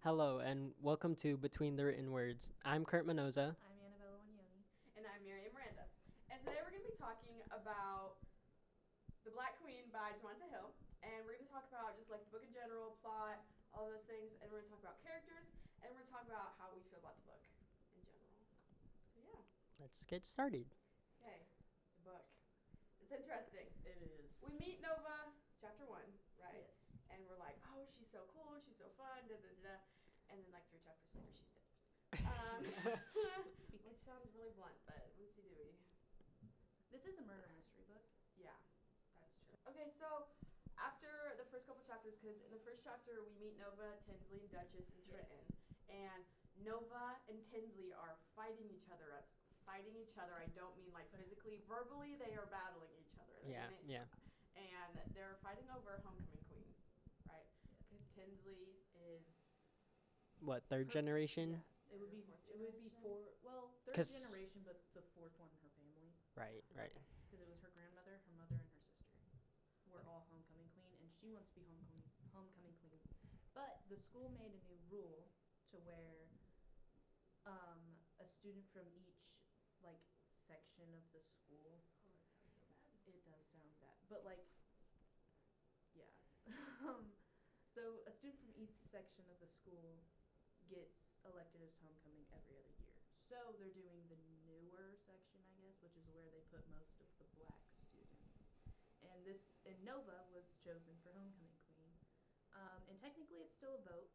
Hello, and welcome to Between the Written Words. I'm Kurt Minoza. I'm Annabella. And I'm Miriam. And today we're going to be talking about The Black Queen by Jumata. And we're going to talk about just like the book in general, plot, all those things. And we're going to talk about characters. And we're going to talk about how we feel about the book in general. So, yeah. Let's get started. Okay. The book. It's interesting. It is. We meet Nova, chapter 1, right? Yes. And we're like, oh, she's so cool. She's so fun. Da, da, da, da. And then, like, 3 chapters later, she's dead. Which sounds really blunt, but whoopsie dooey. This is a murder mystery book. Yeah, that's true. Okay, so after the first couple chapters, because in the first chapter we meet Nova, Tinsley, and Duchess, and Trenton, and Nova and Tinsley are fighting each other. I don't mean like physically, verbally. They are battling each other. Yeah. And they're fighting over Homecoming Queen, right? Because Tinsley is What, third generation? Yeah. It would be. Fourth It would be generation? third 'Cause- generation, but the fourth one in her family, Right. because it was her grandmother, her mother, and her sister. Were all homecoming queen, and she wants to be homecoming queen. But the school made a new rule to where a student from each like section of the school. Oh, that sounds so bad. It does sound bad, but like, yeah. So a student from each section of the school gets elected as homecoming every other year. So they're doing the newer section, I guess, which is where they put most of the black students. And Nova was chosen for homecoming queen. And technically it's still a vote,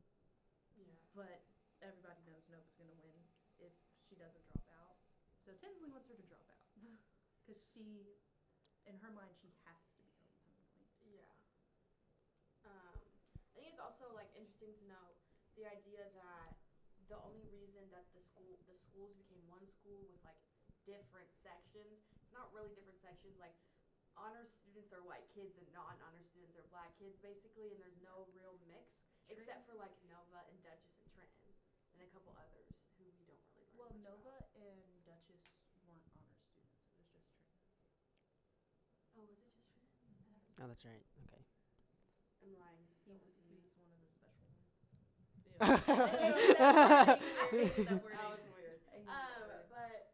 Yeah. but everybody knows Nova's gonna win if she doesn't drop out. So Tinsley wants her to drop out because she, in her mind, she has to be homecoming queen. Yeah. I think it's also like interesting to note the idea that the only reason that the schools became one school with like different sections. It's not really different sections. Like honor students are white kids and non-honor students are black kids basically, and there's no real mix except for like Nova and Duchess and Trenton and a couple others who we don't really learn. Well, much Nova about. and Duchess weren't honor students. It was just Trenton. Oh, was it just Trenton? Oh, that's right. Okay. I'm lying. He was one of the special ones. I hate that word. That was weird. But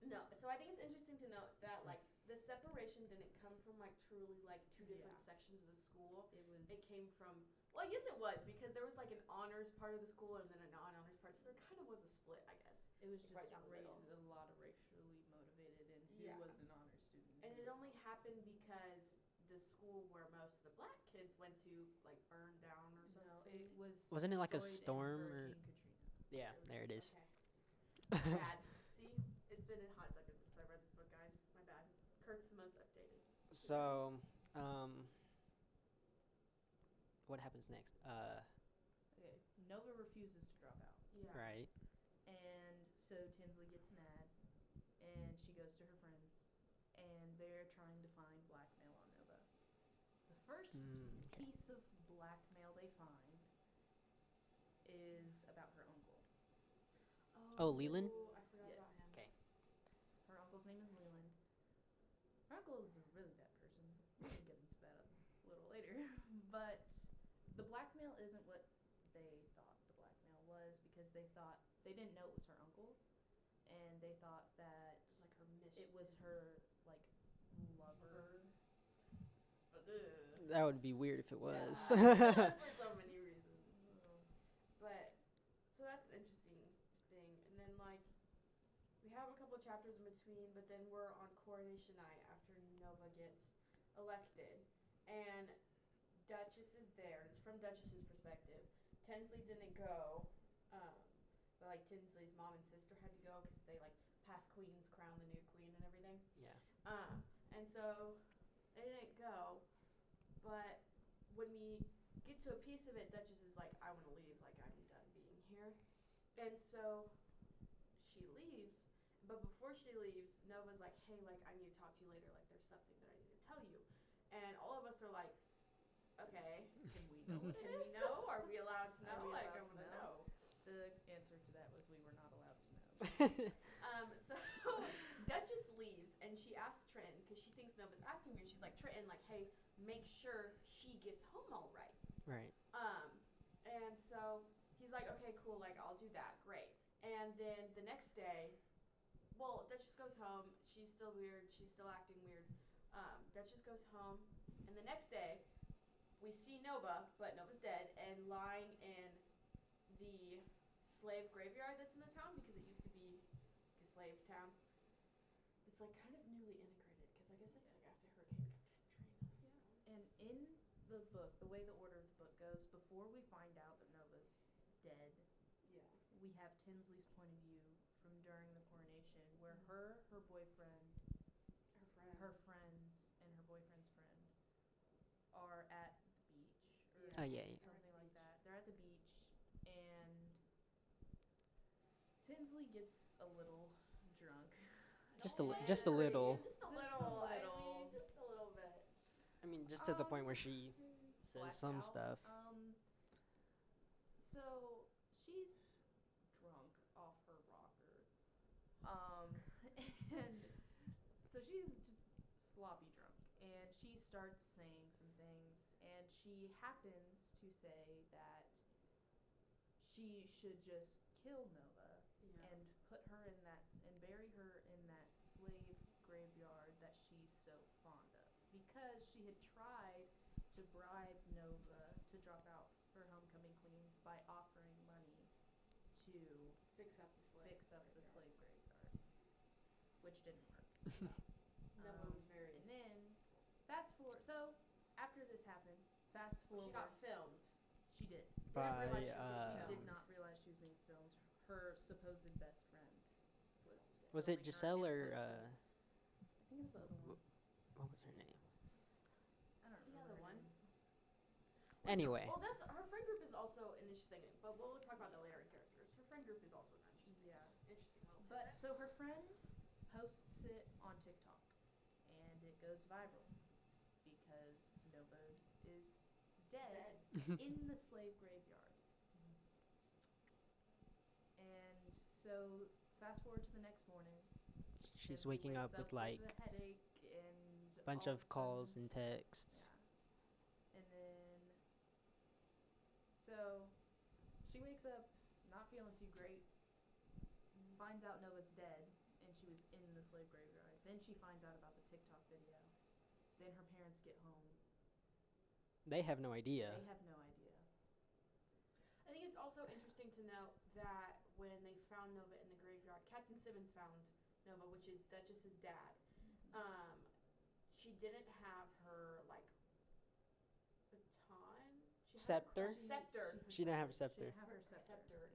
no, so I think it's interesting to note that like the separation didn't come from like truly like two different sections of the school. It came from, well, I guess it was because there was like an honors part of the school and then a non-honors part, so there kind of was a split, I guess. It was just Right down the middle. a lot of racially motivated, and who Yeah. was an honor student. And it only happened because the school where most of the black kids went to like burned down or something. No, it was. Wasn't it like a destroyed in storm or? Hurricane Katrina. Yeah, there it is. Okay. Bad. See, it's been a hot second since I read this book, guys. My bad. Kurt's the most updated. So, what happens next? Okay, Nova refuses to drop out, Yeah. Right. and so Tinsley gets mad, and she goes to her friends, and they're trying to find blackmail on Nova. The first Okay. piece of blackmail they find is about her uncle. Oh, Leland? I forgot Yes. about him. Okay. Her uncle's name is Leland. Her uncle is a really bad person. We'll get into that a little later. But the blackmail isn't what they thought the blackmail was, because they didn't know it was her uncle, and they thought that Like her mission. it was her like lover. That would be weird if it was. Yeah. For so many reasons. But so that's an interesting thing. And then like we have a couple of chapters in between, but then we're on coronation night after Nova gets elected, and Duchess is there. It's from Duchess's perspective. Tinsley didn't go, but like Tinsley's mom and sister had to go because they like passed Queen's crown the new queen and everything. Yeah. And so they didn't go, but when we get to a piece of it, Duchess is like, I want to leave, like I'm done being here. And so she leaves, but before she leaves, Nova's like, hey, like I need to talk to you later, like there's something that I need to tell you. And all of us are like, okay, Can we know what can it we is? know? Are we allowed to Are know? we Like I allowed want to to know. The answer to that was we were not allowed to know. So Duchess leaves and she asks Trenton because she thinks Nova's acting weird. She's like, Trenton, like, hey, make sure she gets home all right. Right. And so he's he's like, okay, cool, like, I'll do that, great. And then the next day, well, Duchess goes home. She's still weird. She's still acting weird. Duchess goes home, and the next day, we see Nova, but Nova's dead, and lying in the slave graveyard that's in the town because it used to be a slave town. It's like kind of newly integrated because I guess it's like after Hurricane Katrina. Yeah. And in the book, the way the order of the book goes, before we find out that Nova's dead, Yeah. we have Tinsley's point of view from during the coronation, where her boyfriend, her friends, and her boyfriend's friend are at the beach or Yeah. Oh, yeah. something like that. They're at the beach, and Tinsley gets a little drunk. Just a just a little. Just a Just a little. I little. mean, just a little bit. I mean, just to the point where she says Blacked some out. stuff. So she's drunk off her rocker. And so she's just sloppy drunk, and she starts saying some things, and she happens to say that she should just kill Nova Yeah. and put her in that and bury her in that slave graveyard that she's so fond of, because she had tried to bribe Nova to drop out for homecoming queen by offering money to Fix up the slave. fix up the slave graveyard, which didn't work. Nova was very. And then fast forward. So after this happens, fast forward. She got filmed. She did. By realize she was She being did not realize she was being filmed. Her supposed best friend was filming it her Giselle in or person. I think it was the other one. what was her name? I don't The remember other her one. name. Anyway, Well, that's her friend group is also an interesting, but we'll talk about that later in characters. Her friend group is also an interesting, Yeah. interesting little. But tidbit. so her friend posts it on TikTok, and it goes viral because Nova is dead in the slave graveyard. And so fast forward to the next morning. she's Tinsley waking up wakes with like a headache and a bunch all of calls sudden- and texts. Yeah. And then so she wakes up not feeling too great, finds out Nova's dead, and she was in the slave graveyard. Then she finds out about the TikTok video. Then her parents get home. They have no idea. They have no idea. I think it's also interesting to note that when they found Nova in the graveyard, Captain Simmons found Nova, which is Duchess's dad. She didn't have her like baton. She had Scepter? Scepter. She didn't have a scepter. She didn't have her scepter.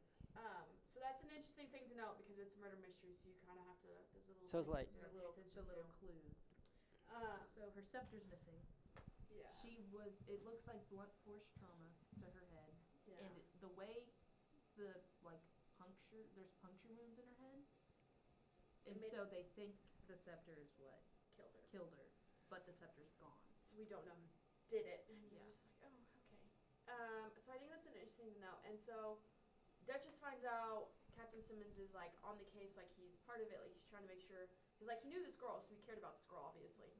So that's an interesting thing to note because it's murder mystery, so you kind of have to. There's a little. So it's like- things you The gotta pay little, attention the little to. clues. Um, So her scepter's missing. yeah. She was. It looks like blunt force trauma to her head, Yeah. and the way the like puncture, there's puncture wounds in her head, and made- so they think the scepter is what Killed her. killed her, but the scepter's gone. So we don't know who did it. And you're Yeah. just like, oh, okay. So I think that's an interesting to know. And so Duchess finds out Captain Simmons is like on the case, like he's part of it, like he's trying to make sure, because like he knew this girl, so he cared about this girl, obviously.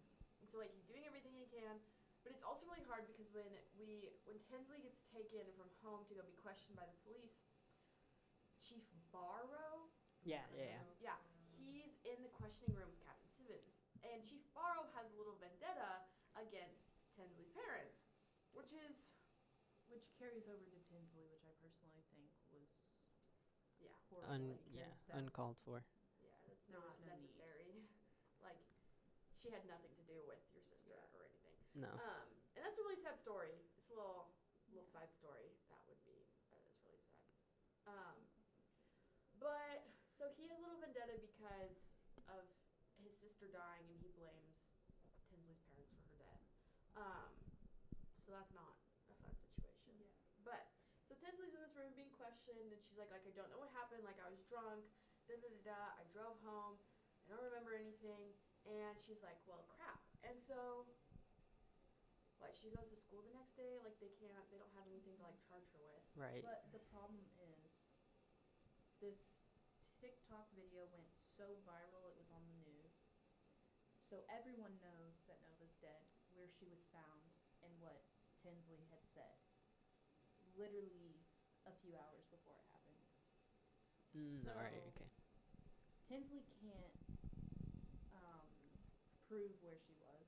And so like he's doing everything he can, but it's also really hard because when Tinsley gets taken from home to go be questioned by the police, Chief Barrow, Yeah, yeah. yeah, he's in the questioning room with Captain Simmons, and Chief Barrow has a little vendetta against Tinsley's parents, which carries over to Tinsley, which I personally think was yeah, horrible. Yeah, because that's- uncalled for. yeah, that's There not was no need. necessary. Like, she had nothing to do with your sister or anything. No. And that's a really sad story. It's a little side story. That is really sad. But so he has a little vendetta because of his sister dying, and he blames Tinsley's parents for her death. So that's not a fun situation. Yeah. But so Tinsley's in this room being questioned, and she's like I don't know what happened. Like I was drunk. Da da da da. I drove home. I don't remember anything. And she's like, well, crap. And so, like, she goes to school the next day. Like they don't have anything to like charge her with. Right. But the problem is, this TikTok video went so viral, it was on the news. So everyone knows that Nova's dead, where she was found, and what Tinsley had said. Literally a few hours before So All right. Okay. Tinsley can't prove where she was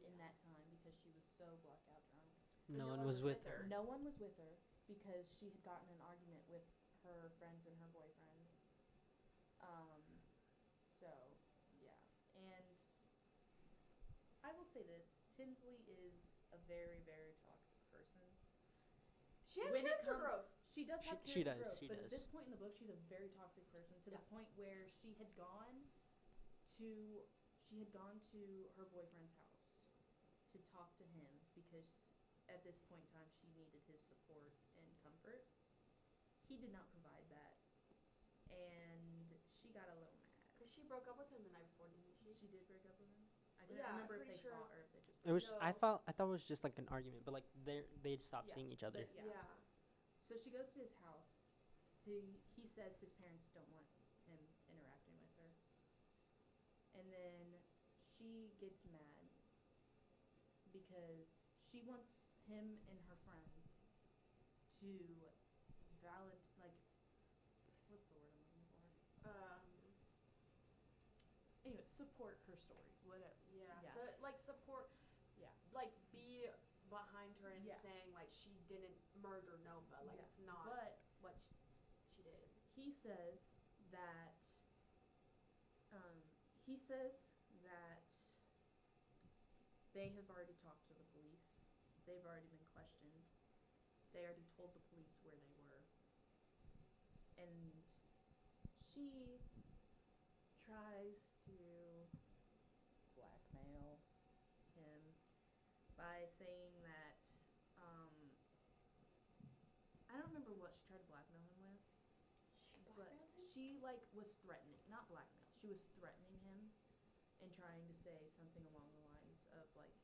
in that time because she was so blackout drunk. No one was with her. No one was with her because she had gotten in an argument with her friends and her boyfriend. So yeah, and I will say this: Tinsley is a very, very toxic person. She has When it character comes- growth. She does have She character does, growth, she but does. at this point in the book, she's a very toxic person to the point where she had gone to her boyfriend's house to talk to him because at this point in time she needed his support and comfort. He did not provide that, and she got a little mad. Because she broke up with him the night before, didn't she? She did break up with him. I Yeah, I'm remember if pretty they sure. fought or if they just. It was. No. I thought it was just like an argument, but like they'd stopped Yeah, seeing each other. but yeah. So she goes to his house. He says his parents don't want him interacting with her. And then she gets mad because she wants him and her friends to what's the word I'm looking for? Anyway, support her story. Whatever. Yeah. Yeah. So like support. Yeah. Like be behind her and Yeah. saying like she didn't murder Nova. Like Yeah. it's not But what she did. he says that they have already talked to the police. They've already been questioned. They already told the police where they were. And she tries to blackmail him by saying that I don't remember what she tried to blackmail him with. But she was threatening, not blackmail. She was threatening him and trying to say something along the lines of like,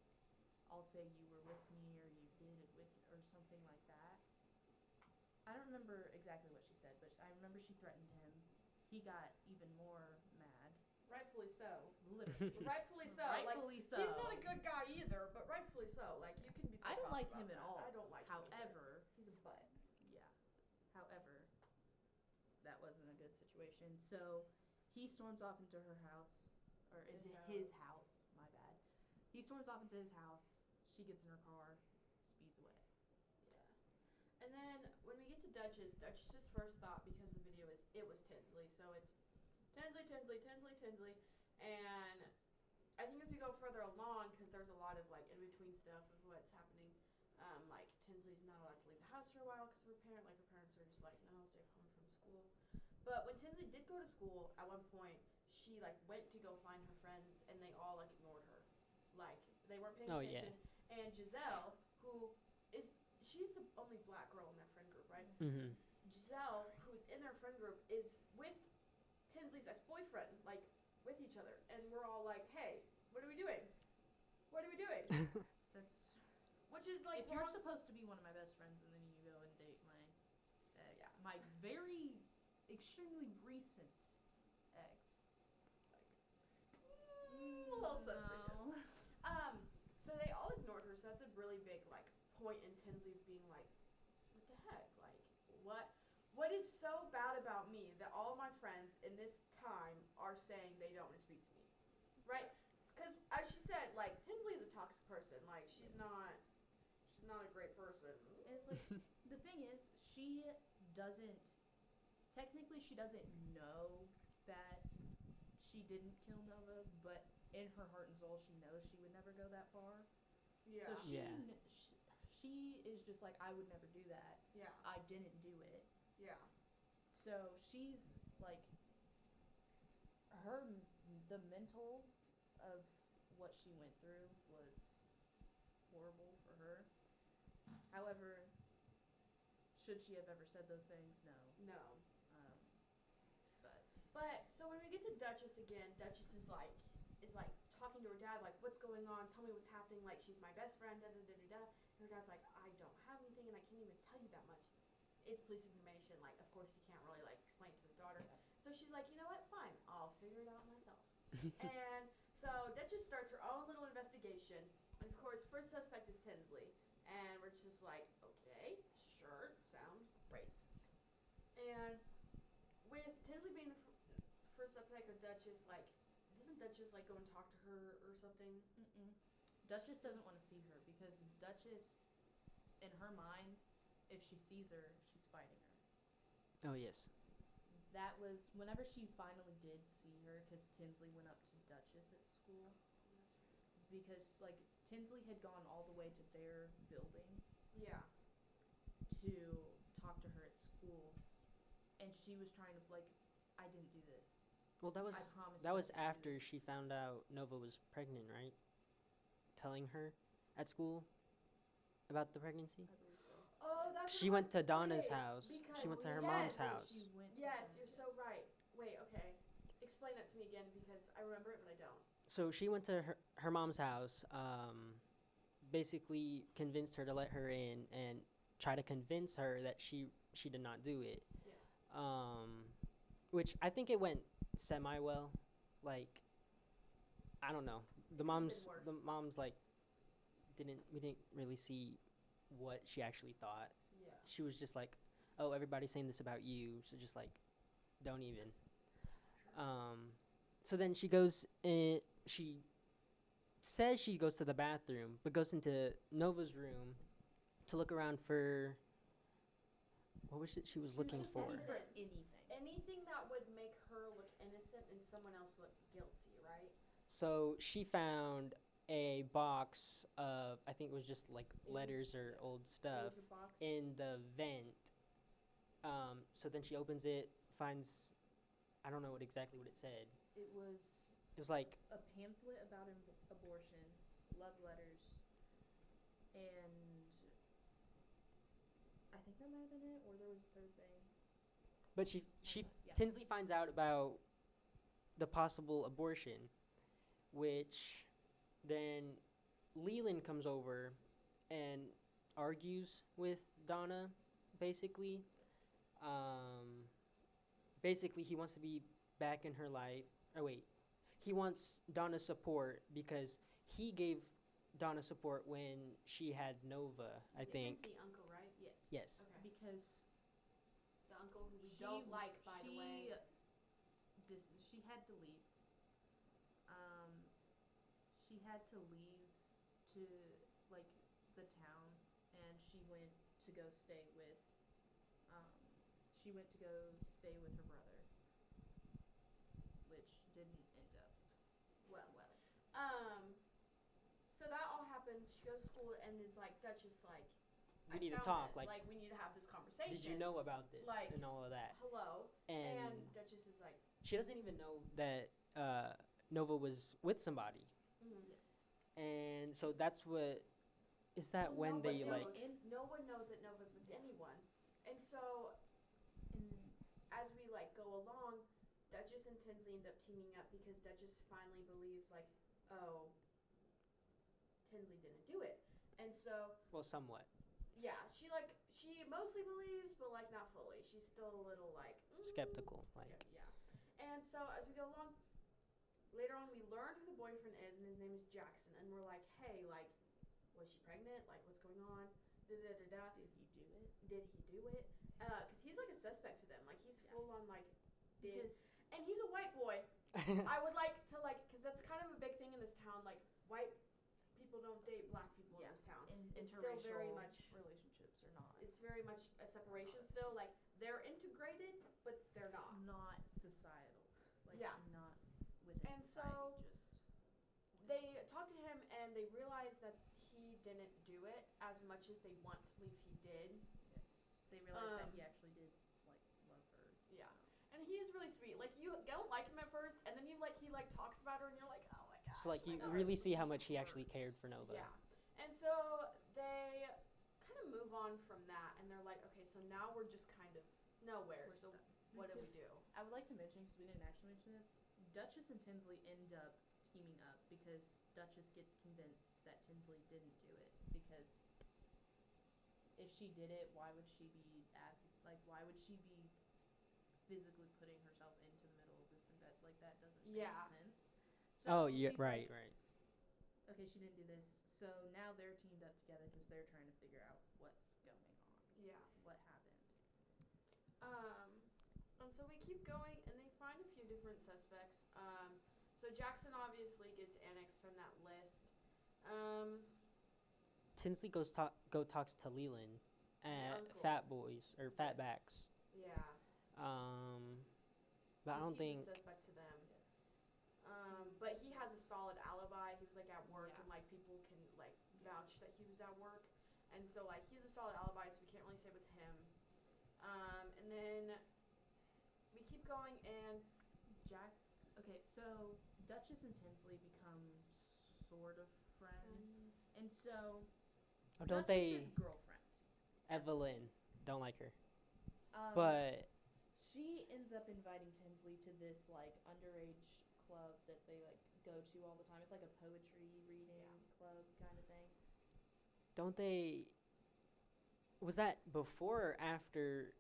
I'll say you were with me or you did it with or something like that. I don't remember exactly what she said, but I remember she threatened him. He got even more mad. Rightfully so. Literally. Rightfully so. Rightfully like, so. He's not a good guy either, but rightfully so. Like you can be. I don't like him at at all. I don't like him. However, He's a butt. yeah. However, that wasn't a good situation. So he storms off into her house, or into his house. My bad. He storms off into his house. She gets in her car, speeds away. Yeah. And then when we get to Duchess's first thought, because the video is it was Tinsley, so it's Tinsley, and I think if you go further along, because there's a lot of like in between stuff of what's happening, like Tinsley's not allowed to leave the house for a while because her parents are just like, no, stay home from school. But when Tinsley did go to school, at one point she like went to go find her friends, and they all like ignored her, like they weren't paying attention. And Giselle, she's the only black girl in that friend group, right? Mm-hmm. Giselle, who's in their friend group, is with Tinsley's ex-boyfriend, like with each other, and we're all like, hey, what are we doing? That's Which is like if you're supposed to be one of my best friends and then you go and date my very extremely recent ex. a little suspicious. So they all ignored her, so that's a really big like point in Tinsley's being like, what the heck? Like what is so bad about me that all of my friends in this time are saying they don't want to speak to me? Right? Because as she said, like Tinsley is a toxic person. Like she's not a great person. And it's like the thing is, she doesn't know that she didn't kill Nova, but in her heart and soul, she knows she would never go that far. Yeah. So Yeah. she is just like, I would never do that. Yeah. I didn't do it. Yeah. So she's like, the mental of what she went through was horrible for her. However, should she have ever said those things? No. No. But so when we get to Duchess again, Duchess is like talking to her dad, like, what's going on? Tell me what's happening. Like, she's my best friend. Da da da da da. And her dad's like, I don't have anything, and I can't even tell you that much. It's police information. Like, of course, you can't really like explain it to his daughter. So she's like, you know what? Fine, I'll figure it out myself. And so Duchess starts her own little investigation, and of course, first suspect is Tinsley, and we're just like, okay, sure, sounds great. And with like a Duchess, like, doesn't Duchess, like, go and talk to her or something? Mm-mm. Duchess doesn't want to see her because Duchess, in her mind, if she sees her, she's fighting her. Oh yes. That was whenever she finally did see her, because Tinsley went up to Duchess at school. Because, like, Tinsley had gone all the way to their building Yeah. to talk to her at school, and she was trying to, like, I didn't do this. Well, I promise that you I was didn't do after this. she found out Nova was pregnant, right? Telling her at school about the pregnancy. I believe so. Oh, that's She what went it to was. Donna's Okay, house. because She went to her yes. mom's She house. went to Yes, Donna, you're so right. Wait, okay. Explain that to me again because I remember it, but I don't. So she went to her mom's house. Basically convinced her to let her in and try to convince her that she did not do it. Yeah. Which I think it went semi well. Like, I don't know. The mom's like we didn't really see what she actually thought. Yeah. She was just like, oh, everybody's saying this about you, so just like, don't even. So then she goes in. She says she goes to the bathroom, but goes into Nova's room to look around for what was it she was looking just for. looking for anything. Anything that would make her look innocent and someone else look guilty, right? So she found a box of, I think it was just like letters or old stuff It was a box. in the vent. So then she opens it, finds, I don't know exactly what it said. It was like a pamphlet about abortion, love letters, and I think that might have been it, or there was a third thing. But Yeah. Tinsley finds out about the possible abortion, which then Leland comes over and argues with Donna, basically. Basically, he wants to be back in her life. Or wait, he wants Donna's support because he gave Donna support when she had Nova, I think. He's the uncle, right? Yes. Yes. Okay. Because The uncle who we don't like, by the way. She had to leave. She had to leave to, like, the town, and she went to go stay with her brother, which didn't end up Well. So that all happens. She goes to school and is like, Duchess, like, We I need to found talk. this. Like, we need to have this conversation. did you know about this Like, and all of that? Hello. And Duchess is like, she doesn't even know that Nova was with somebody. Yes. And so that's what is that well, when they like no one knows that Nova's with anyone. And so as we like go along, Duchess and Tinsley end up teaming up because Duchess finally believes like, oh, Tinsley didn't do it. And so somewhat. yeah, she mostly believes, but like not fully. She's still a little like skeptical, like. Yeah. And so as we go along, later on we learn who the boyfriend is, and his name is Jackson. And we're like, hey, like, was she pregnant? Like, what's going on? Da da da da. Did he do it? Did he do it? Cause he's like a suspect to them. Like he's full on like Because and he's a white boy. I would like to like, cause that's kind of a big thing in this town. Like white people don't date black people in this town. It's still very much relationships are not. It's very much a separation still. Like they're integrated, but they're not. Not societal. Like, yeah. Not within and society. So they talk to him and they realize that he didn't do it as much as they want to believe he did. Yes. They realize that he actually did, like, love her. Yeah. And he is really sweet. Like you don't like him at first, and then he like talks about her, and you're like, oh my gosh. So like you really see how much he actually cared for Nova. Yeah. And so they kind of move on from that, and they're like, okay, so now we're just kind of nowhere. So what do we do? I would like to mention, because we didn't actually mention this, Duchess and Tinsley end up teaming up because Duchess gets convinced that Tinsley didn't do it, because if she did it, why would she be physically putting herself into the middle of this, and that, like, that doesn't make sense. So yeah, she's right, like, right. Okay, she didn't do this, so now they're teamed up together because they're trying to figure out what's going on. Yeah. What happened. And so we keep going, and they find a few different suspects. So Jackson obviously gets annexed from that list. Um, Tinsley talks to Leland at uncle. Fat Boys or Yes. Fatbacks. Yeah. But I 'Cause don't he's think. a suspect to them. Yes. But he has a solid alibi. He was like at work, Yeah. and like people can like vouch that he was at work, and so like he has a solid alibi, so we can't really say it was him. And then we keep going, and Jack. Okay, so Duchess and Tinsley become sort of friends, and so Oh, don't Duchess's they? girlfriend, Evelyn. Don't like her. um, But she ends up inviting Tinsley to this like underage club that they like go to all the time. It's like a poetry reading club kind of thing. don't they? Was that before or after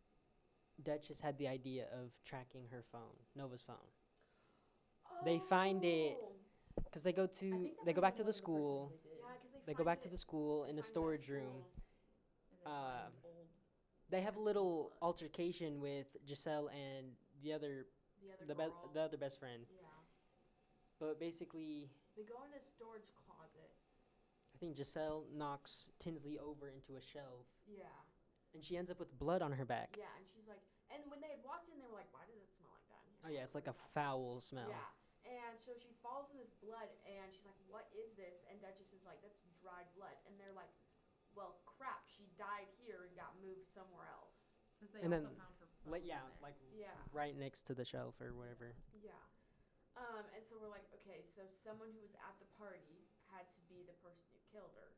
Duchess had the idea of tracking her phone, Nova's phone? They find it Oh! because they go I think that they go might back have to been the one of the first school. things they did. Yeah, because They go back to the school in they the find it at storage room. school. And they find old. They have a Jackson's little blood. altercation with Giselle and the other The other girl. the other best friend. Yeah. But basically, They go in a storage closet. I think Giselle knocks Tinsley over into a shelf, Yeah. and she ends up with blood on her back. Yeah, and she's like, and when they had walked in, they were like, why does it smell like that in here? Oh yeah, it's like a What is that? foul smell. Yeah. And so she falls in this blood, and she's like, what is this? And Duchess is like, that's dried blood. And they're like, well, crap, she died here and got moved somewhere else. Because they And also then found her phone. Yeah, in there. like Yeah. right next to the shelf or whatever. Yeah. And so we're like, okay, so someone who was at the party had to be the person who killed her,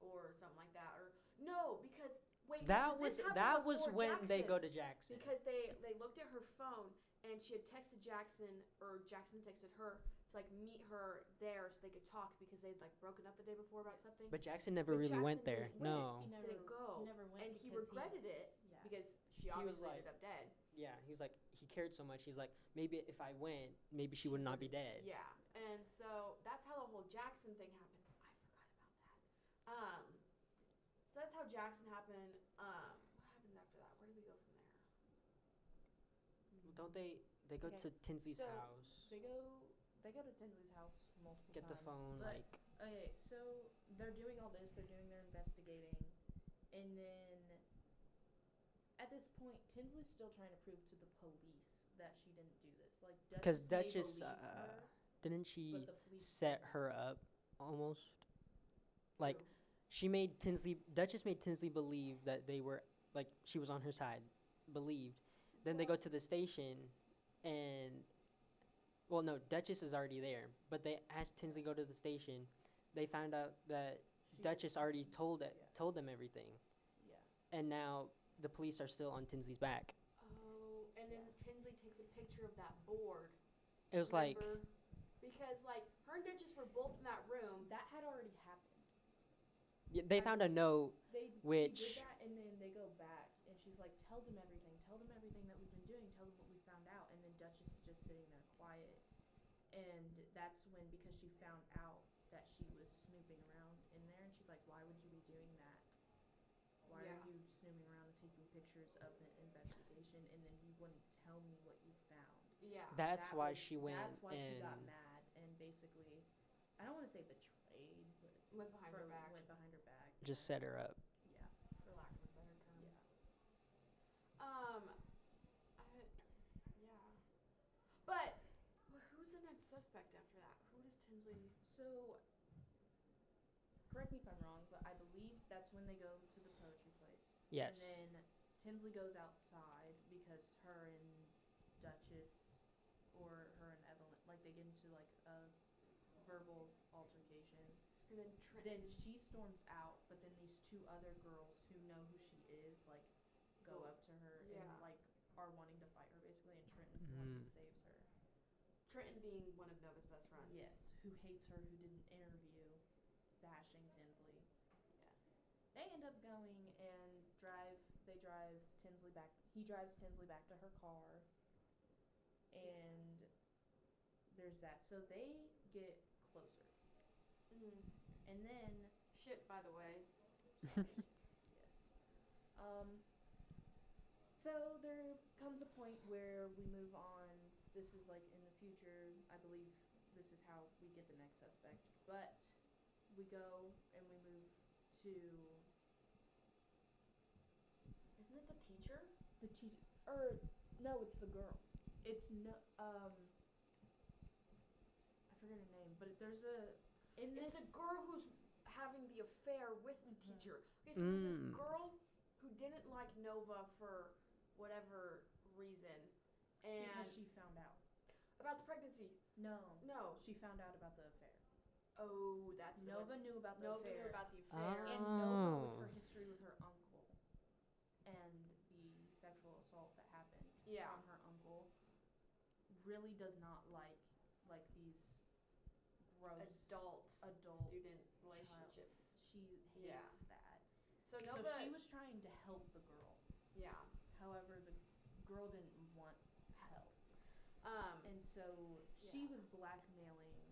or something like that, or no, because wait, That because was this happened when before they Jackson. go to Jackson. Because they looked at her phone, and she had texted Jackson, or Jackson texted her to like meet her there so they could talk, because they'd like broken up the day before about something. But Jackson never But really went Jackson there. didn't win. No. He never, Didn't go. He never went And he because regretted it Yeah. because she He was obviously like- ended up dead. Yeah, he's like he cared so much. He's like maybe if I went, maybe she would not be dead. Yeah, and so that's how the whole Jackson thing happened. I forgot about that. So that's how Jackson happened. What happened after that? Where do we go from there? Don't they? They go Okay, to Tinsley's so house, They go to Tinsley's house multiple get the times. phone. But, Like okay, so they're doing all this. They're doing their investigating, and then at this point, Tinsley's still trying to prove to the police that she didn't do this. Like because Duchess, Duchess may believe her, didn't she but the police set don't. her up almost? Like Who? she made Duchess made Tinsley believe that they were like she was on her side, believed. Then they go to the station, and well, no, Duchess is already there. But they asked Tinsley to go to the station. They found out that She Duchess was- already told yeah. told them everything, Yeah. and now the police are still on Tinsley's back. Oh, and then Tinsley takes a picture of that board. It was like remember? Because like her and Duchess were both in that room. That had already happened. they found a note. she Which- did that, and then they go back, and she's like, tell them everything that we've been doing, tell them what we found out. And then Duchess is just sitting there quiet, and that's when, because she found out that she was snooping around in there, and she's like, why would you be doing that? Why Yeah. are you snooping around and taking pictures of the investigation, and then you wouldn't tell me what you found? Yeah. That's That why was- she went That's why she got and mad and basically, I don't want to say betrayed, but Went behind her back. went behind her back. just set her up. Yeah. For lack of a better term. Yeah. Yeah. But who's the next suspect after that? Who does Tinsley? So, correct me if I'm wrong, but I believe that's when they go to the poetry place. Yes. And then Tinsley goes outside because her and Duchess, or her and Evelyn, like they get into like a verbal altercation. And then Then she storms out, but then these two other girls who know who she is, like, go Go- up to her yeah. and like are wanting to fight her basically, and Trenton's the one who Mhm. saves her. Trenton being one of Nova's best friends. Yes, who hates her, who did an interview bashing Tinsley. Yeah. They end up going and they drive Tinsley back. He drives Tinsley back to her car. And there's that. So they get closer. Mm. And then, Shit, by the way. yes. So there comes a point where we move on. this is like in the future. I believe this is how we get the next suspect. But we go and we move to Isn't it the teacher? the teacher. Or no, it's the girl. It's no. I forget her name, but there's a in this. It's the girl who's having the affair with the Mhm. teacher. Okay, so there's this girl who didn't like Nova for whatever reason, and because she found out. about the pregnancy. No, No. she found out about the affair. Oh, that's what it Nova was. knew about the Nova affair. knew about the affair. And Nova, with her history with her uncle and the sexual assault that happened Yeah. from her uncle, really does not like these gross Adult student relationships. She hates Yeah. that. So So Nova. she was trying to help the girl. Yeah. However, the girl didn't want help. And so she Yeah. was blackmailing.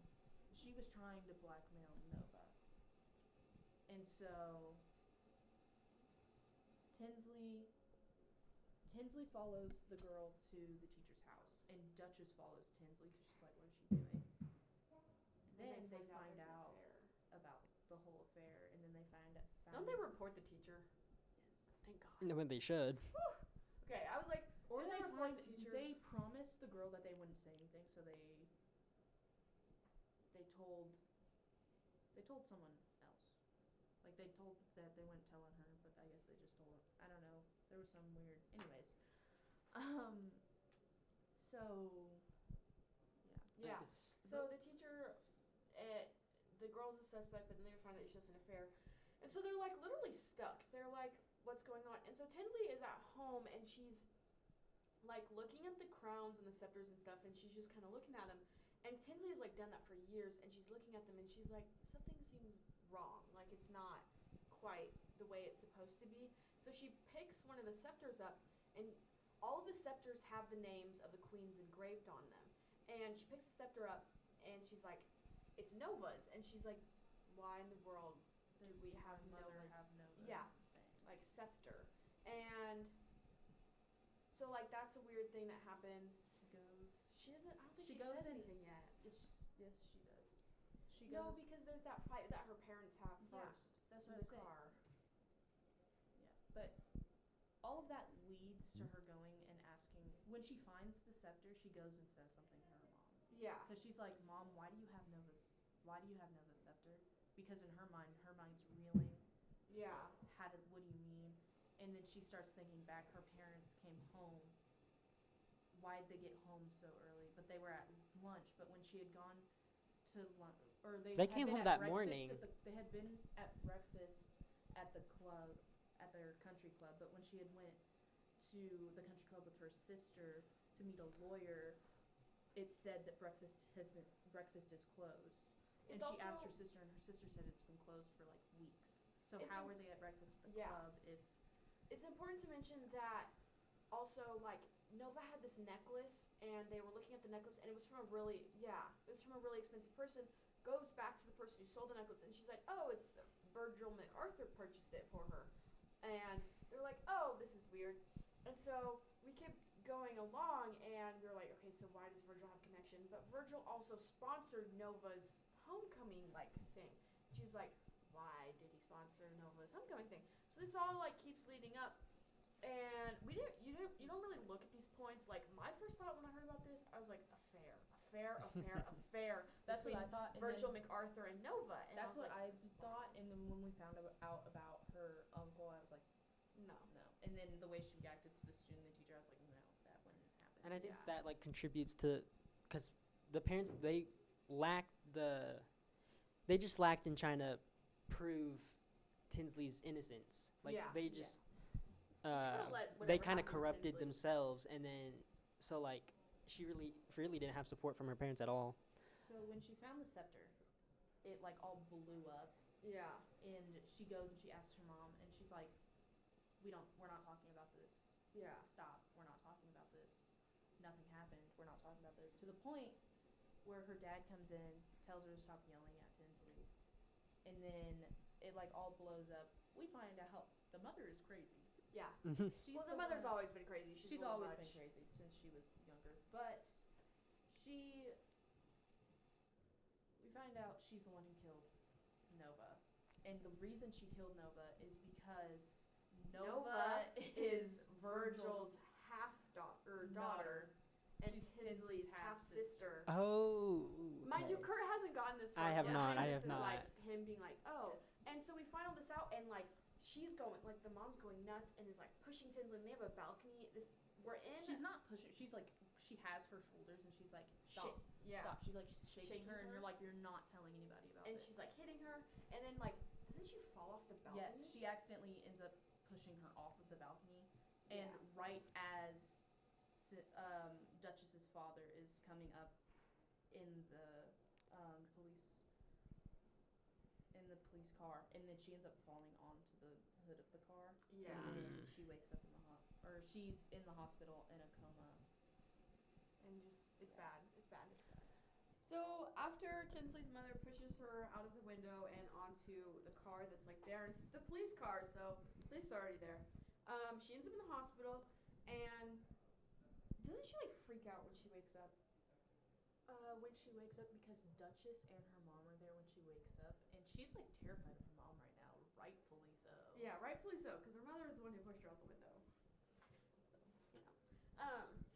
She was trying to blackmail Nova. And so Tinsley follows the girl to the teacher's house, and Duchess follows Tinsley because she's like, "What is she doing?" Then they find out about the whole affair, and then they Don't they report the teacher? Yes. Thank God. No, when they should. Okay, I was like, Or did they report find the teacher? they promised the girl that they wouldn't say anything, so they told someone else. Like they told that they wouldn't tell on her, but I guess they just told. I don't know. There was some weird. Anyways, so Yeah. So the teacher, the girl's a suspect, but then they find out it's just an affair, and so they're like literally stuck. They're like, what's going on? And so Tinsley is at home, and she's like looking at the crowns and the scepters and stuff, and she's just kind of looking at them. And Tinsley has like done that for years, and she's looking at them, and she's like, something seems wrong. Like it's not quite the way it's supposed to be. So she picks one of the scepters up, and all of the scepters have the names of the queens engraved on them. And she picks the scepter up, and she's like, it's Nova's. And she's like, why in the world do we have Nova's? Yeah, like scepter. And so like that's a weird thing that happens. She doesn't. I don't think she says anything yet. It's just yes, she does. She No, goes. because there's that fight that her parents have Yeah, first. that's in what the I was saying. car. Yeah, but all of that leads to her going and asking. When she finds the scepter, she goes and says something to her mom. Yeah. Because she's like, "Mom, why do you have Nova's scepter?" Because in her mind's reeling. Yeah. What do you mean? And then she starts thinking back. Her parents came home. Why did they get home so early? But they were at lunch. But when she had gone to lunch, or They came home that morning. They had been at breakfast at the club, at their country club. But when she had went to the country club with her sister to meet a lawyer, it said that breakfast is closed. And she asked her sister, and her sister said it's been closed for like weeks. So how were they at breakfast at the club if... It's important to mention that also, like, Nova had this necklace, and they were looking at the necklace, and it was from a really expensive person, goes back to the person who sold the necklace, and she's like, oh, it's Virgil MacArthur purchased it for her. And they're like, oh, this is weird. And so we kept going along, and we were like, okay, so why does Virgil have connection? But Virgil also sponsored Nova's homecoming, like, thing. She's like, why did he sponsor Nova's homecoming thing? So this all, like, keeps leading up. And you don't really look at these points. Like, my first thought when I heard about this, I was like, affair. That's what I thought. Virgil MacArthur and Nova. And that's what I thought, and then when we found out about her uncle, I was like, no. And then the way she reacted to the student and the teacher, I was like, no, that wouldn't happen. And I think that like contributes to, because the parents they just lacked in trying to prove Tinsley's innocence. Like they just they kind of corrupted themselves, and then so like she really didn't have support from her parents at all. So when she found the scepter, it like all blew up. Yeah. And she goes and she asks her mom, and she's like, we're not talking about this. Yeah. Stop. We're not talking about this. Nothing happened. We're not talking about this. To the point where her dad comes in, tells her to stop yelling at Tinsley, and then it like all blows up. We find out the mother is crazy. Yeah. The mother's always been crazy. She's always been crazy since she was younger. But we find out she's the one who killed Nova. And the reason she killed Nova is because Nova is Virgil's daughter, and She's Tinsley's half-sister. Oh. Mind you, okay. Kurt hasn't gotten this far. I have so not, I this have is not. like him being like, oh. Yes. And so we find all this out, and like she's going, like the mom's going nuts, and is like pushing Tinsley. And they have a balcony. We're in. She's not pushing. She's like, she has her shoulders, and she's like, stop, Yeah. stop. She's like shaking her, and her. you're like, you're not telling anybody about And this. she's like hitting her, and then like, doesn't she fall off the balcony? Yes, she accidentally ends up pushing her off of the balcony, and Yeah. right as Duchess's father is coming up in the police car, and then she ends up falling onto the hood of the car. Yeah. And then she wakes up in or she's in the hospital in a coma. And just it's bad. So after Tinsley's mother pushes her out of the window and onto the car that's like there, and it's the police car, so police are already there. She ends up in the hospital, and doesn't she like freak out when she wakes up? When she wakes up, because Duchess and her mom are there when she wakes up, and she's like terrified of her mom right now, rightfully so. Yeah, rightfully so, because her mother is the one who pushed her out the window.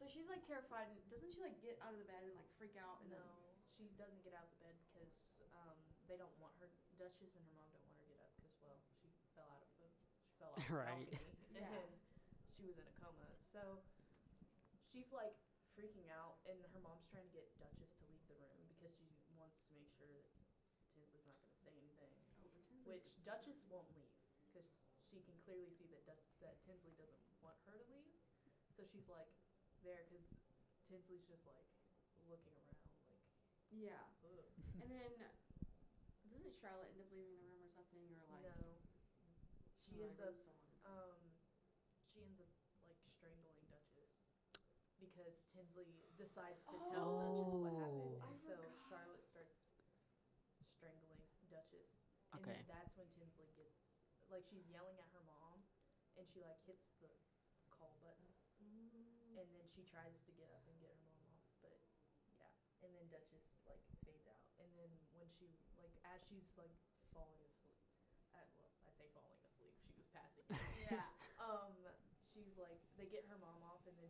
So she's like terrified, and doesn't she like get out of the bed and like freak out? And No, she doesn't get out of the bed because they don't want her. Duchess and her mom don't want her to get up because, well, she fell off the Right. balcony, Yeah. and she was in a coma. So she's like freaking out, and her mom's trying to get Duchess to leave the room because she wants to make sure that Tinsley's not going to say anything. Which Duchess won't leave because she can clearly see that that Tinsley doesn't want her to leave. So she's like there because Tinsley's just like looking around like, Yeah. ugh. And then doesn't Charlotte end up leaving the room or something, or like? No. She ends up So she ends up like strangling Duchess because Tinsley decides to tell Duchess what happened, Oh. and I so forgot. Charlotte starts strangling Duchess. And Okay. then that's when Tinsley gets like, she's yelling at her mom, and she like hits the call button, and then she tries to get up and get her mom off, but yeah, and then Duchess like fades out, and then when she like as she's like falling asleep, well, I say falling asleep, she was passing out. Yeah. She's like, they get her mom off, and then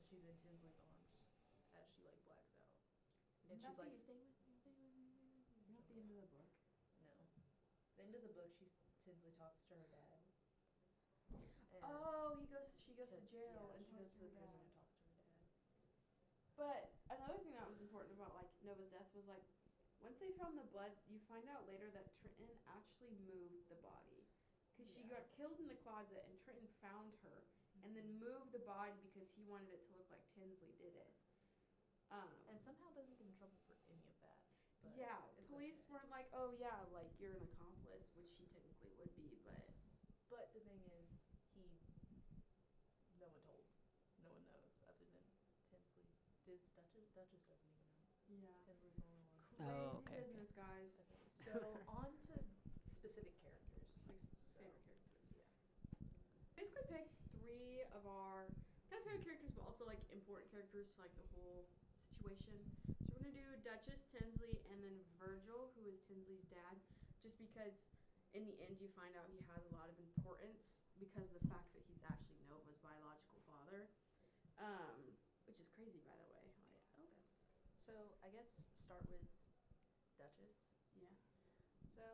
she's in Tinsley's arms as she like blacks out, and she's like, stay with me, stay with me. Not the end of the book. No, the end of the book, Tinsley talks to her dad. And Oh, she goes to jail, yeah, and she goes to the talks prison her and talks to her dad. But another thing that was important about like Nova's death was like, once they found the blood, you find out later that Trenton actually moved the body, because she Yeah. got killed in the closet, and Trenton found her, and then moved the body because he wanted it to look like Tinsley did it. And somehow doesn't get in trouble for any of that. But Yeah, it's police okay. weren't like, oh yeah, like you're an accomplice, which he technically would be, but But the thing is, no one knows other than Tinsley. Duchess doesn't even know. yeah. Tinsley's the only one. Crazy Oh, okay, business, guys. Okay, so on to specific characters. Like So, favorite characters. yeah. Basically picked 3 of our kind of favorite characters, but also like important characters for like the whole situation. So we're gonna do Duchess, Tinsley, and then Virgil, who is Tinsley's dad, just because in the end you find out he has a lot of importance because of the fact that he's actually Nova's biological father, which is crazy, by the way. Like, So I guess start with Duchess. yeah. So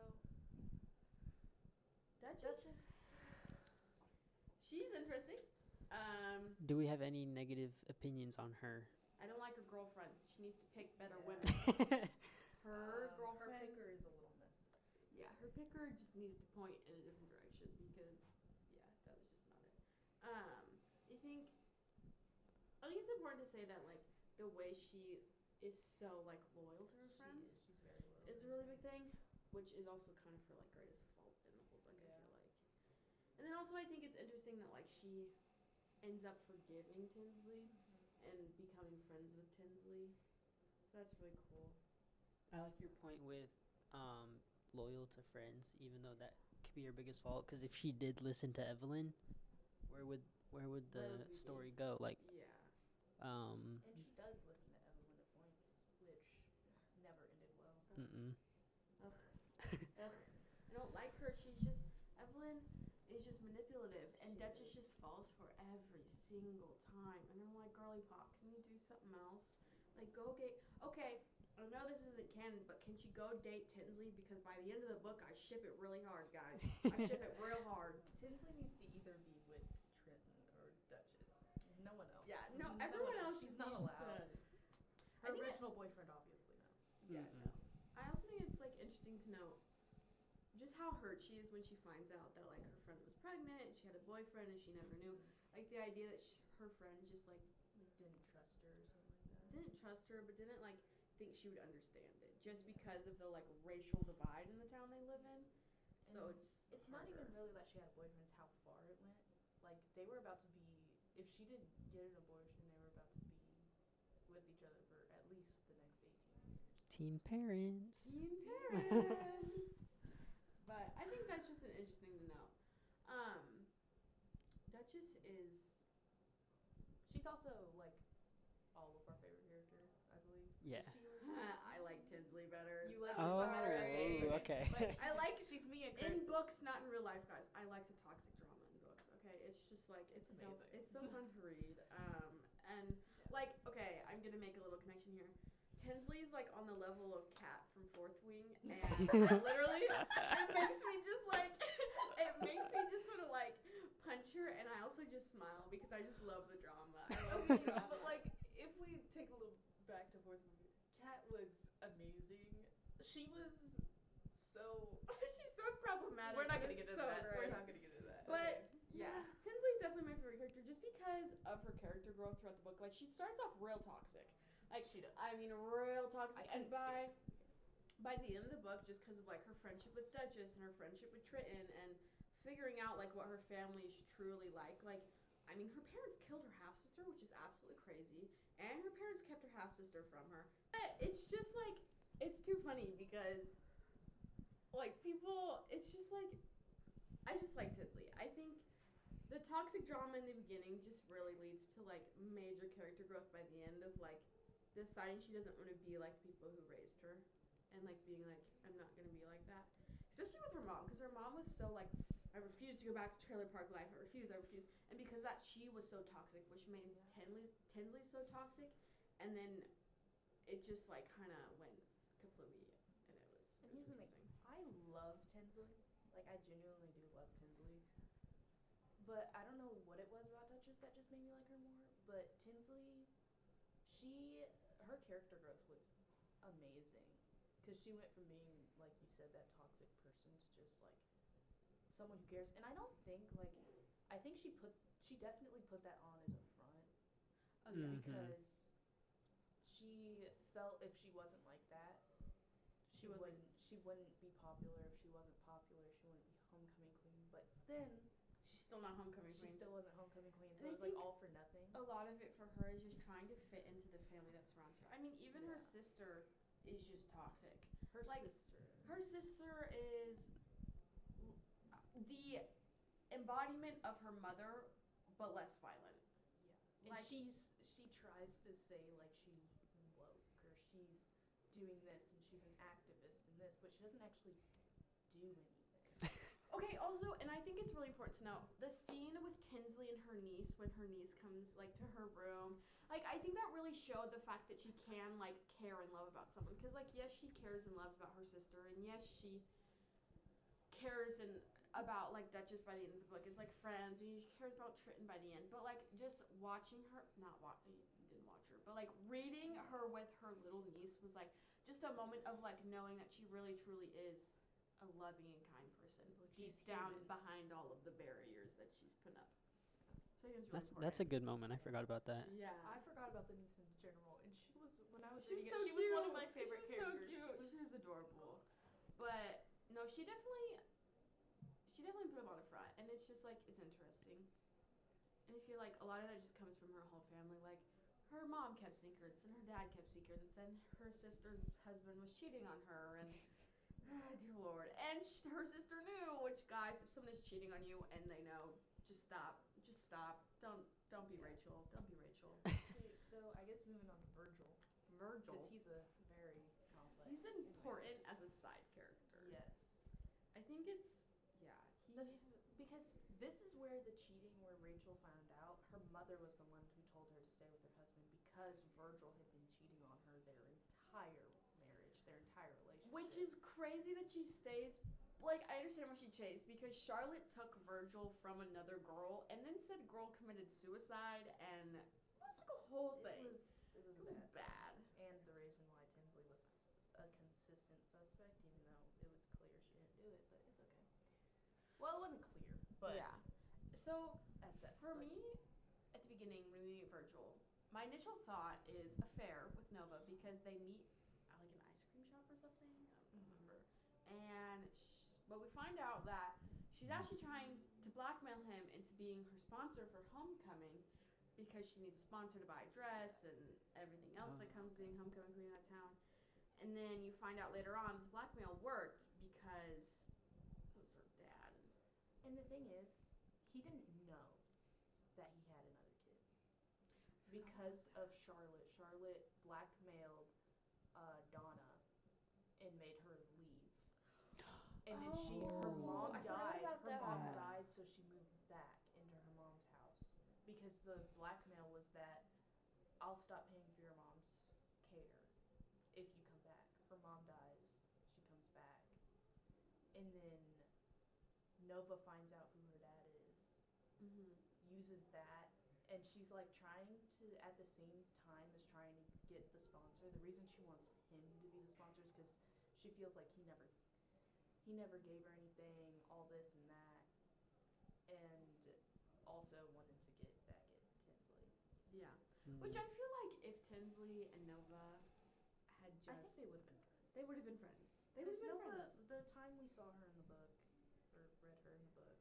Duchess. She's interesting. Do we have any negative opinions on her? I don't like her girlfriend. She needs to pick better Yeah. women. Her girlfriend. Her picker is a little messed up. Yeah, her picker just needs to point in a different direction because, yeah, that was just not it. I think it's important to say that like the way she is so like loyal to her friends She's very low. is a really big thing, which is also kind of her like greatest fault in the whole book. Yeah. I feel like. And then also I think it's interesting that like she ends up forgiving Tinsley and becoming friends with Tinsley. That's really cool. I like your point with loyal to friends, even though that could be her biggest fault. Because if she did listen to Evelyn, where would Where the would we be? story go? Like, Yeah. And she does listen to Evelyn at points. Duchess just falls for every single time. And I'm like, girly pop, can you do something else? Like, go get. Okay, I know this isn't canon, but can she go date Tinsley? Because by the end of the book, I ship it really hard, guys. I ship it real hard. Tinsley needs to either be with Trenton or Duchess. No one else. Yeah, no, everyone else She's just not needs allowed. to. Her original boyfriend, obviously, no. Yeah, no. I also think it's like interesting to know just how hurt she is when she finds out that like her friend was pregnant and she had a boyfriend and she never knew. Like the idea that her friend just like Didn't trust her or something like that. didn't trust her, but didn't like think she would understand it just because of the like racial divide in the town they live in. So it's not even really that she had a boyfriend, it's how far it went. Like they were about to be, if she didn't get an abortion, they were about to be with each other for at least the next 18 years. Teen parents. Teen parents. But I think that's just an interesting to know. Duchess is. She's also like all of our favorite characters, I believe. Yeah. I like Tinsley better. You like Oh, Tinsley better? okay. Like, I like she's Mia in Kurtz. books, not in real life, guys. I like the toxic drama in books. Okay, it's just like it's so fun to read. And like okay, I'm gonna make a little connection here. Tinsley's like on the level of Kat from Fourth Wing, and literally, it makes me just sort of like punch her, and I also just smile because I just love the drama. I love the drama. But like, if we take a little back to Fourth Wing, Kat was amazing. She was so. She's so problematic. We're not gonna get into that. Great. We're not gonna get into that. But yeah, Tinsley's definitely my favorite character just because of her character growth throughout the book. Like she starts off real toxic. Like she does. I mean, real toxic. And by the end of the book, just because of like her friendship with Duchess and her friendship with Triton and figuring out like what her family is truly like I mean, her parents killed her half sister, which is absolutely crazy, and her parents kept her half sister from her. But it's just like it's too funny because like people, it's just like I just like Tinsley. I think the toxic drama in the beginning just really leads to like major character growth by the end of like deciding she doesn't want to be like people who raised her and like being like I'm not going to be like that, especially with her mom because her mom was so like I refuse to go back to trailer park life. I refuse, and because of that she was so toxic, which made Tinsley so toxic, and then it just like kind of went completely and it was here's the thing, I love Tinsley, like I genuinely do love Tinsley, but I don't know what it was about Duchess that just made me like her more, but Tinsley, her character growth was amazing. Because she went from being, like you said, that toxic person to just, like, someone who cares. And I don't think, like, I think she definitely put that on as a front. Because she felt if she wasn't like that, she wouldn't be popular. If she wasn't popular, she wouldn't be homecoming queen. But then she's still not homecoming queen. She still wasn't homecoming queen, so And it was like all for nothing. A lot of it for her is just trying to fit into the family that surrounds her. I mean, even her sister is just toxic. Her sister is the embodiment of her mother, but less violent. Yeah, and she tries to say like she's woke or she's doing this and she's an activist and this, but she doesn't actually do anything. Okay, also, and I think it's really important to know the scene with Tinsley and her niece when her niece comes like to her room. Like I think that really showed the fact that she can like care and love about someone because like yes she cares and loves about her sister and yes she cares and about like Duchess by the end of the book. It's like friends and she cares about Triton by the end. But like just watching her, didn't watch her, but like reading her with her little niece was like just a moment of like knowing that she really truly is a loving and kind person. Deep down behind all of the barriers that she's put up. So I think it's really important. That's a good moment. I forgot about that. Yeah. I forgot about the niece in general, and she was when I was she was reading so it, she cute. was one of my favorite characters. She was so cute. She was adorable. But no, she definitely put up on the front, and it's just like it's interesting. And I feel like a lot of that just comes from her whole family. Like her mom kept secrets, and her dad kept secrets, and her sister's husband was cheating on her, and dear Lord, and her sister knew. Which guys, if someone is cheating on you and they know, just stop. Don't be Rachel. Don't be Rachel. Okay, so I guess moving on to Virgil. Virgil. Because he's a very complex. He's important as a side character. Yes. I think it's, yeah. Because this is where the cheating Rachel found out, her mother was the one who told her to stay with her husband because Virgil had been cheating on her their entire marriage, their entire relationship. Which is crazy that she stays. Like, I understand why she chased, because Charlotte took Virgil from another girl and then said girl committed suicide, and it was like a whole thing. It was bad. And the reason why Tinsley was a consistent suspect, even though it was clear she didn't do it, but it's okay. Well, it wasn't clear, but yeah. So, for like, me, at the beginning, when we meet Virgil, my initial thought is a fair with Nova, because they meet at like an ice cream shop or something. I don't remember. And but we find out that she's actually trying to blackmail him into being her sponsor for homecoming, because she needs a sponsor to buy a dress and everything else that comes being homecoming queen of that town. And then you find out later on the blackmail worked because it was her dad. And the thing is, he didn't know that he had another kid because of Charlotte. Charlotte blackmailed Donna and made her leave. And then her mom died. Her mom died, so she moved back into her mom's house because the blackmail was that I'll stop paying for your mom's care if you come back. Her mom dies, she comes back, and then Nova finds out who her dad is, uses that, and she's like trying to, at the same time as trying to get the sponsor. The reason she wants him to be the sponsor is because she feels like he never gave her anything, all this and that, and also wanted to get back at Tinsley. Yeah. Which I feel like if Tinsley and Nova had just... I think they would have been friends. They would have been friends. They would have been Nova, friends. the time we saw her in the book, or read her in the book,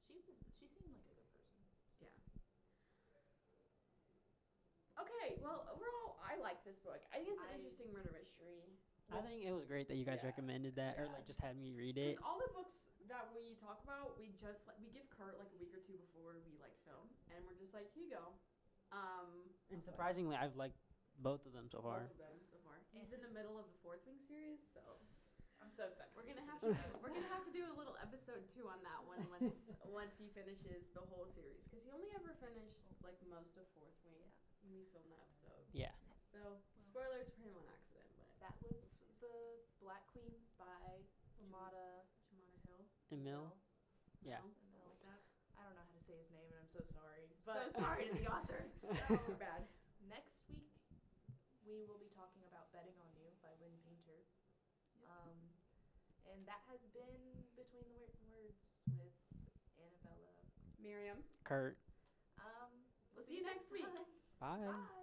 she seemed like a good person. Yeah. Okay, well, overall, I like this book. I think it's an interesting murder mystery. I think it was great that you guys recommended that, or like just had me read it. Because all the books that we talk about, we just we give Kurt like a week or two before we like film, and we're just like, here you go. And surprisingly, I've liked both of them so far. Both of them so far. He's in the middle of the Fourth Wing series, so I'm so excited. We're gonna have to do a little episode 2 on that one once he finishes the whole series, because he only ever finished like most of Fourth Wing when we filmed that episode. Yeah. So spoilers for him on accident, but that was the Black Queen by Jumata Hill. Emill. Yeah. Something like that. I don't know how to say his name, and I'm so sorry. But so sorry to the author. So bad. Next week, we will be talking about Betting on You by Lynn Painter. And that has been Between the Words with Annabella, Miriam. Kurt. We'll see you next week. Bye. Bye.